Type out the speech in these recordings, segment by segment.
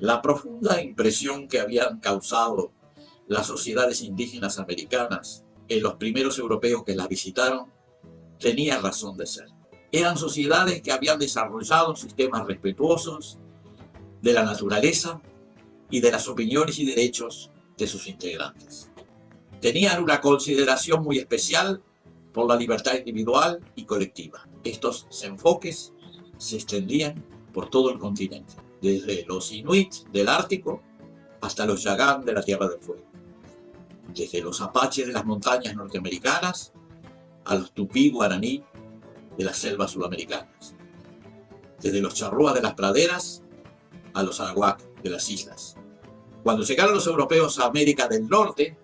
La profunda impresión que habían causado las sociedades indígenas americanas en los primeros europeos que las visitaron tenía razón de ser. Eran sociedades que habían desarrollado sistemas respetuosos de la naturaleza y de las opiniones y derechos de sus integrantes. Tenían una consideración muy especial por la libertad individual y colectiva. Estos enfoques se extendían por todo el continente, desde los Inuit del Ártico hasta los Yagán de la Tierra del Fuego, desde los Apaches de las montañas norteamericanas a los Tupí guaraní de las selvas sudamericanas, desde los Charrúas de las praderas a los Arawak de las islas. Cuando llegaron los europeos a América del Norte,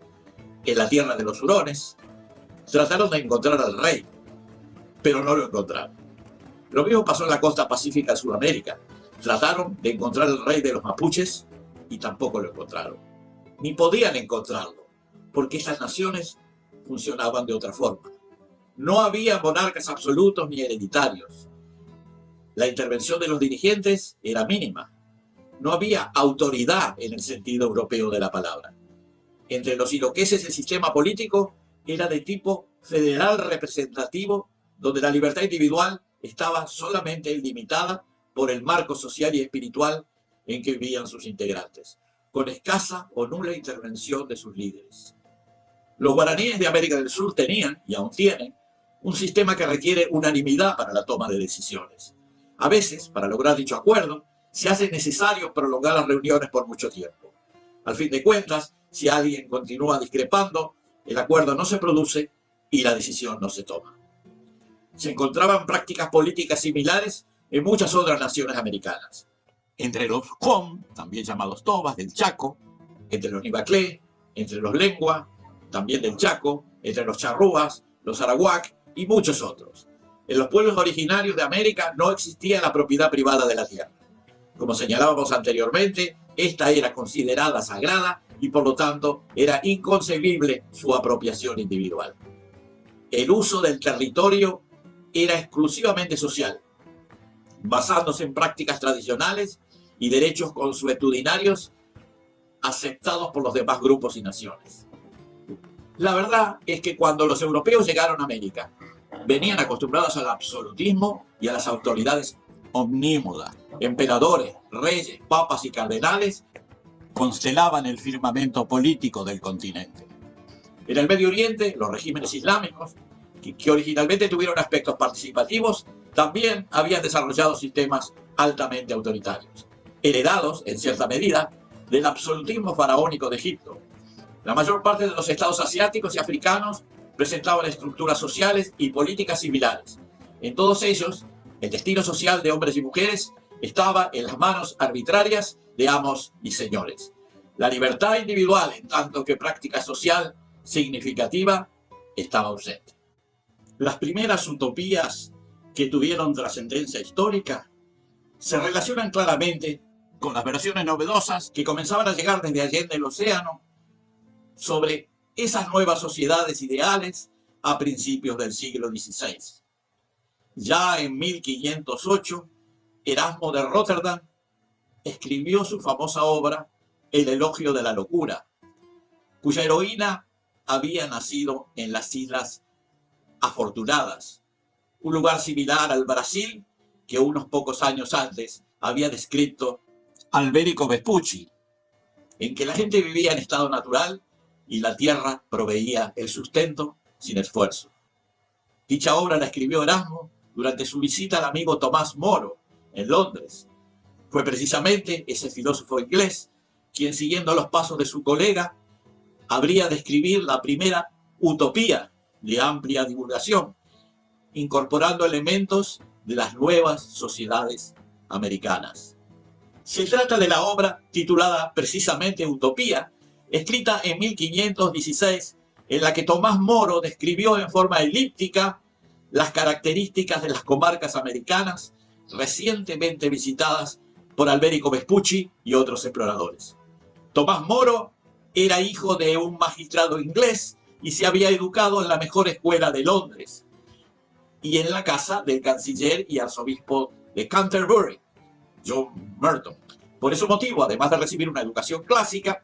en la tierra de los hurones, trataron de encontrar al rey, pero no lo encontraron. Lo mismo pasó en la costa pacífica de Sudamérica. Trataron de encontrar al rey de los mapuches y tampoco lo encontraron. Ni podían encontrarlo, porque estas naciones funcionaban de otra forma. No había monarcas absolutos ni hereditarios. La intervención de los dirigentes era mínima. No había autoridad en el sentido europeo de la palabra. Entre los iroqueses el sistema político era de tipo federal representativo, donde la libertad individual estaba solamente limitada por el marco social y espiritual en que vivían sus integrantes, con escasa o nula intervención de sus líderes. Los guaraníes de América del Sur tenían, y aún tienen, un sistema que requiere unanimidad para la toma de decisiones. A veces, para lograr dicho acuerdo, se hace necesario prolongar las reuniones por mucho tiempo. Al fin de cuentas, si alguien continúa discrepando, el acuerdo no se produce y la decisión no se toma. Se encontraban prácticas políticas similares en muchas otras naciones americanas. Entre los Qom, también llamados Tobas, del Chaco, entre los Nivaclé, entre los Lengua, también del Chaco, entre los Charrúas, los Arawak y muchos otros. En los pueblos originarios de América no existía la propiedad privada de la tierra. Como señalábamos anteriormente, esta era considerada sagrada y por lo tanto era inconcebible su apropiación individual. El uso del territorio era exclusivamente social, basándose en prácticas tradicionales y derechos consuetudinarios aceptados por los demás grupos y naciones. La verdad es que cuando los europeos llegaron a América, venían acostumbrados al absolutismo y a las autoridades omnímodas. Emperadores, reyes, papas y cardenales constelaban el firmamento político del continente. En el Medio Oriente, los regímenes islámicos, que originalmente tuvieron aspectos participativos, también habían desarrollado sistemas altamente autoritarios, heredados, en cierta medida, del absolutismo faraónico de Egipto. La mayor parte de los estados asiáticos y africanos presentaban estructuras sociales y políticas similares. En todos ellos, el destino social de hombres y mujeres estaba en las manos arbitrarias de amos y señores. La libertad individual, en tanto que práctica social significativa, estaba ausente. Las primeras utopías que tuvieron trascendencia histórica se relacionan claramente con las versiones novedosas que comenzaban a llegar desde allende el océano sobre esas nuevas sociedades ideales a principios del siglo XVI. Ya en 1508, Erasmo de Róterdam escribió su famosa obra El elogio de la locura, cuya heroína había nacido en las Islas Afortunadas, un lugar similar al Brasil que unos pocos años antes había descrito Alberico Vespucci, en que la gente vivía en estado natural y la tierra proveía el sustento sin esfuerzo. Dicha obra la escribió Erasmo durante su visita al amigo Tomás Moro en Londres. Fue precisamente ese filósofo inglés quien, siguiendo los pasos de su colega, habría de escribir la primera utopía de amplia divulgación, incorporando elementos de las nuevas sociedades americanas. Se trata de la obra titulada precisamente Utopía, escrita en 1516, en la que Tomás Moro describió en forma elíptica las características de las comarcas americanas recientemente visitadas por Alberico Vespucci y otros exploradores. Tomás Moro era hijo de un magistrado inglés y se había educado en la mejor escuela de Londres y en la casa del canciller y arzobispo de Canterbury, John Merton. Por ese motivo, además de recibir una educación clásica,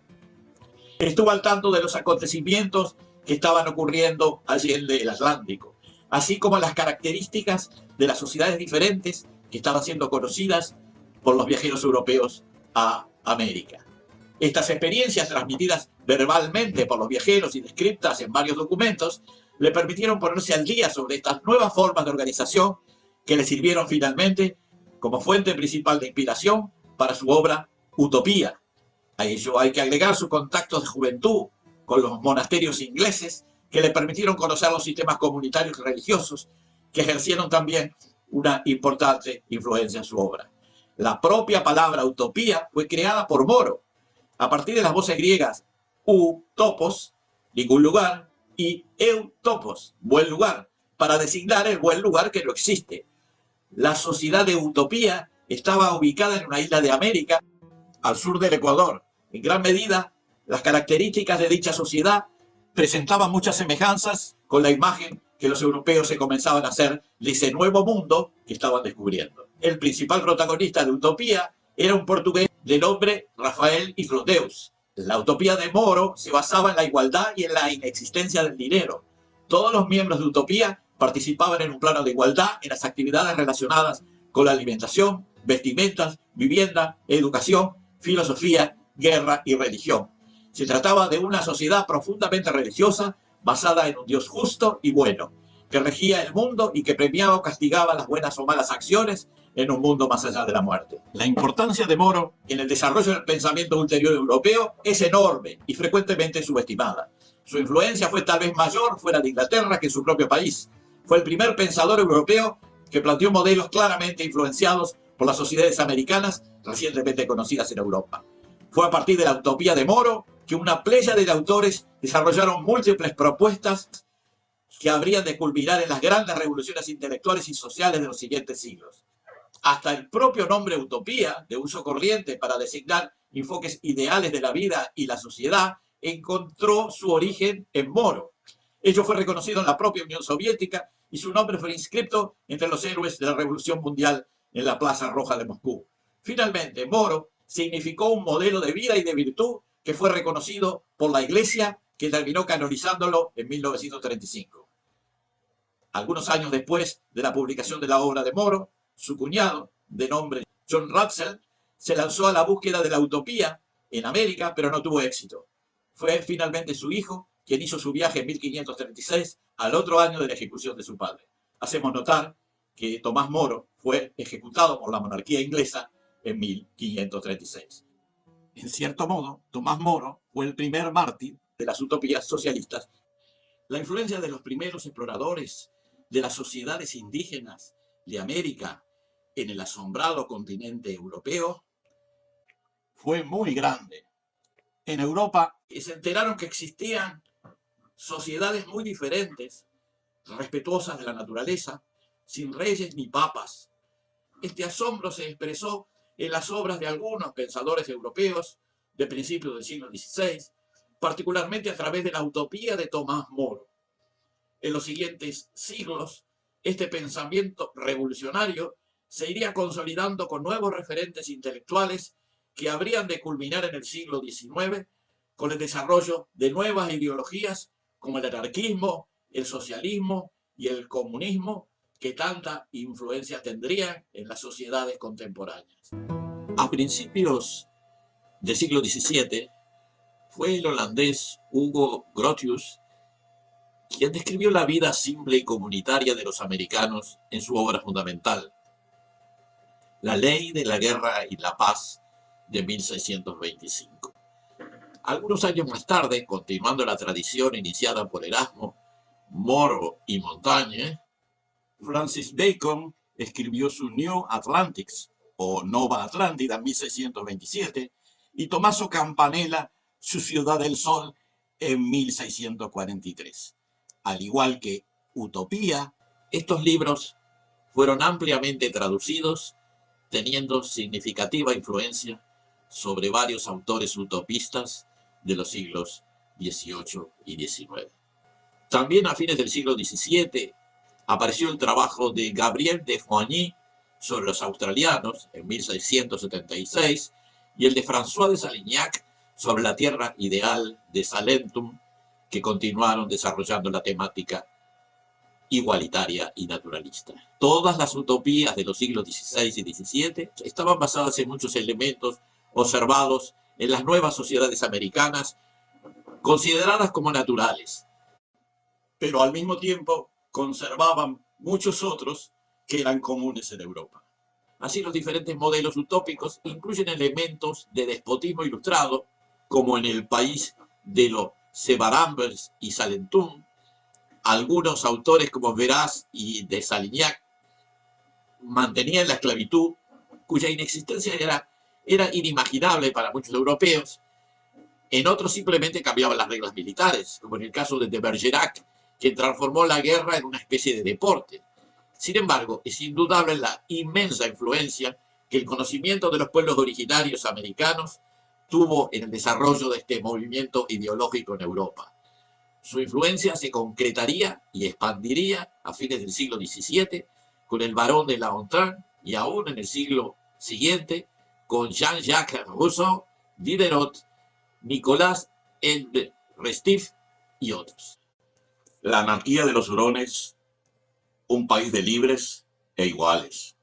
estuvo al tanto de los acontecimientos que estaban ocurriendo allende el Atlántico, así como las características de las sociedades diferentes que estaban siendo conocidas por los viajeros europeos a América. Estas experiencias, transmitidas verbalmente por los viajeros y descritas en varios documentos, le permitieron ponerse al día sobre estas nuevas formas de organización que le sirvieron finalmente como fuente principal de inspiración para su obra Utopía. A ello hay que agregar sus contactos de juventud con los monasterios ingleses que le permitieron conocer los sistemas comunitarios y religiosos que ejercieron también una importante influencia en su obra. La propia palabra utopía fue creada por Moro a partir de las voces griegas u-topos, ningún lugar, y eu-topos, buen lugar, para designar el buen lugar que no existe. La sociedad de Utopía estaba ubicada en una isla de América, al sur del Ecuador. En gran medida, las características de dicha sociedad presentaban muchas semejanzas con la imagen que los europeos se comenzaban a hacer de ese nuevo mundo que estaban descubriendo. El principal protagonista de Utopía era un portugués de nombre Rafael Ifrondeus. La utopía de Moro se basaba en la igualdad y en la inexistencia del dinero. Todos los miembros de Utopía participaban en un plano de igualdad en las actividades relacionadas con la alimentación, vestimentas, vivienda, educación, filosofía, guerra y religión. Se trataba de una sociedad profundamente religiosa basada en un Dios justo y bueno, que regía el mundo y que premiaba o castigaba las buenas o malas acciones en un mundo más allá de la muerte. La importancia de Moro en el desarrollo del pensamiento ulterior europeo es enorme y frecuentemente subestimada. Su influencia fue tal vez mayor fuera de Inglaterra que en su propio país. Fue el primer pensador europeo que planteó modelos claramente influenciados por las sociedades americanas recientemente conocidas en Europa. Fue a partir de la utopía de Moro que una pléyade de autores desarrollaron múltiples propuestas que habrían de culminar en las grandes revoluciones intelectuales y sociales de los siguientes siglos. Hasta el propio nombre utopía, de uso corriente para designar enfoques ideales de la vida y la sociedad, encontró su origen en Moro. Ello fue reconocido en la propia Unión Soviética y su nombre fue inscrito entre los héroes de la Revolución Mundial en la Plaza Roja de Moscú. Finalmente, Moro significó un modelo de vida y de virtud que fue reconocido por la Iglesia, que terminó canonizándolo en 1935. Algunos años después de la publicación de la obra de Moro, su cuñado, de nombre John Russell, se lanzó a la búsqueda de la utopía en América, pero no tuvo éxito. Fue finalmente su hijo quien hizo su viaje en 1536, al otro año de la ejecución de su padre. Hacemos notar que Tomás Moro fue ejecutado por la monarquía inglesa en 1536. En cierto modo, Tomás Moro fue el primer mártir de las utopías socialistas. La influencia de los primeros exploradores de las sociedades indígenas de América en el asombrado continente europeo fue muy grande. En Europa se enteraron que existían sociedades muy diferentes, respetuosas de la naturaleza, sin reyes ni papas. Este asombro se expresó en las obras de algunos pensadores europeos de principios del siglo XVI, particularmente a través de la utopía de Tomás Moro. En los siguientes siglos, este pensamiento revolucionario se iría consolidando con nuevos referentes intelectuales que habrían de culminar en el siglo XIX con el desarrollo de nuevas ideologías como el anarquismo, el socialismo y el comunismo, que tanta influencia tendrían en las sociedades contemporáneas. A principios del siglo XVII fue el holandés Hugo Grotius quien describió la vida simple y comunitaria de los americanos en su obra fundamental, La Ley de la Guerra y la Paz, de 1625. Algunos años más tarde, continuando la tradición iniciada por Erasmo, Moro y Montaigne, Francis Bacon escribió su New Atlantics, o Nova Atlántida, en 1627, y Tommaso Campanella, su Ciudad del Sol, en 1643. Al igual que Utopía, estos libros fueron ampliamente traducidos, teniendo significativa influencia sobre varios autores utopistas de los siglos XVIII y XIX. También a fines del siglo XVII apareció el trabajo de Gabriel de Foigny sobre los australianos en 1676 y el de François de Salignac sobre la tierra ideal de Salentum, que continuaron desarrollando la temática igualitaria y naturalista. Todas las utopías de los siglos XVI y XVII estaban basadas en muchos elementos observados en las nuevas sociedades americanas, consideradas como naturales, pero al mismo tiempo conservaban muchos otros que eran comunes en Europa. Así, los diferentes modelos utópicos incluyen elementos de despotismo ilustrado, como en el país de los Sevarambres y Salentum. Algunos autores como Veraz y de Salignac mantenían la esclavitud, cuya inexistencia era inimaginable para muchos europeos. En otros simplemente cambiaban las reglas militares, como en el caso de Bergerac, quien transformó la guerra en una especie de deporte. Sin embargo, es indudable la inmensa influencia que el conocimiento de los pueblos originarios americanos tuvo en el desarrollo de este movimiento ideológico en Europa. Su influencia se concretaría y expandiría a fines del siglo XVII con el barón de La Hontan y aún en el siglo siguiente con Jean-Jacques Rousseau, Diderot, Nicolas L. Restif y otros. La anarquía de los hurones, un país de libres e iguales.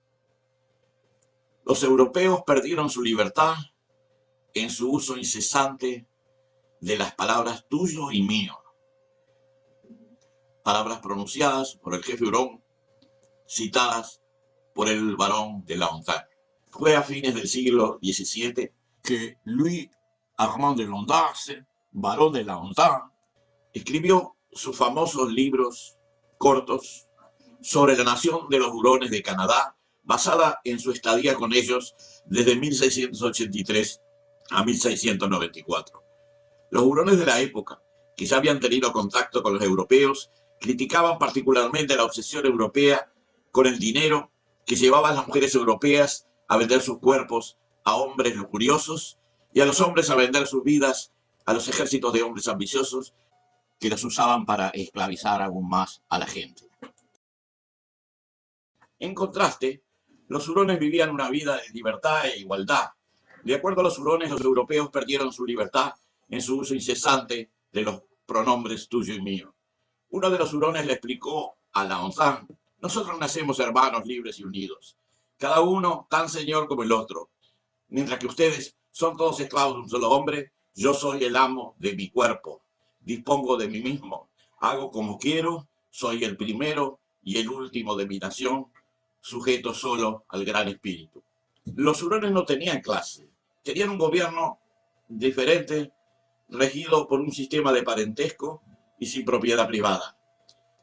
Los europeos perdieron su libertad en su uso incesante de las palabras tuyo y mío, palabras pronunciadas por el jefe hurón, citadas por el barón de La Hontan. Fue a fines del siglo XVII que Louis Armand de Landarce, barón de La Hontan, escribió sus famosos libros cortos sobre la nación de los hurones de Canadá, basada en su estadía con ellos desde 1683 a 1694. Los hurones de la época, que ya habían tenido contacto con los europeos, criticaban particularmente la obsesión europea con el dinero que llevaban las mujeres europeas a vender sus cuerpos a hombres lujuriosos y a los hombres a vender sus vidas a los ejércitos de hombres ambiciosos que las usaban para esclavizar aún más a la gente. En contraste, los hurones vivían una vida de libertad e igualdad. De acuerdo a los hurones, los europeos perdieron su libertad en su uso incesante de los pronombres tuyo y mío. Uno de los hurones le explicó a La Hontan: nosotros nacemos hermanos libres y unidos, cada uno tan señor como el otro. Mientras que ustedes son todos esclavos de un solo hombre, yo soy el amo de mi cuerpo, dispongo de mí mismo, hago como quiero, soy el primero y el último de mi nación, sujeto solo al gran espíritu. Los hurones no tenían clase, tenían un gobierno diferente, regido por un sistema de parentesco y sin propiedad privada.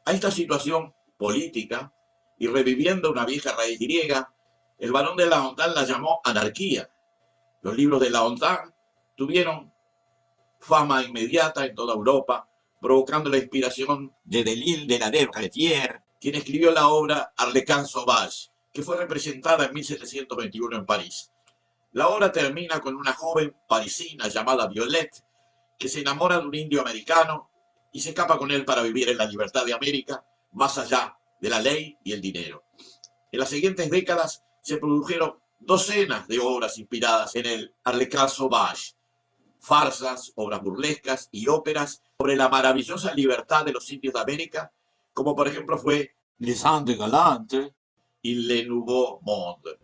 A esta situación política, y reviviendo una vieja raíz griega, el barón de La Hontan la llamó anarquía. Los libros de La Hontan tuvieron fama inmediata en toda Europa, provocando la inspiración de Delisle de la Retière, quien escribió la obra Arlequin Sauvage, que fue representada en 1721 en París. La obra termina con una joven parisina llamada Violette, que se enamora de un indio americano y se escapa con él para vivir en la libertad de América, más allá de la ley y el dinero. En las siguientes décadas se produjeron docenas de obras inspiradas en el Arlequin Sauvage, farsas, obras burlescas y óperas sobre la maravillosa libertad de los indios de América, como por ejemplo fue Les Indes Galantes y Le Nouveau Monde.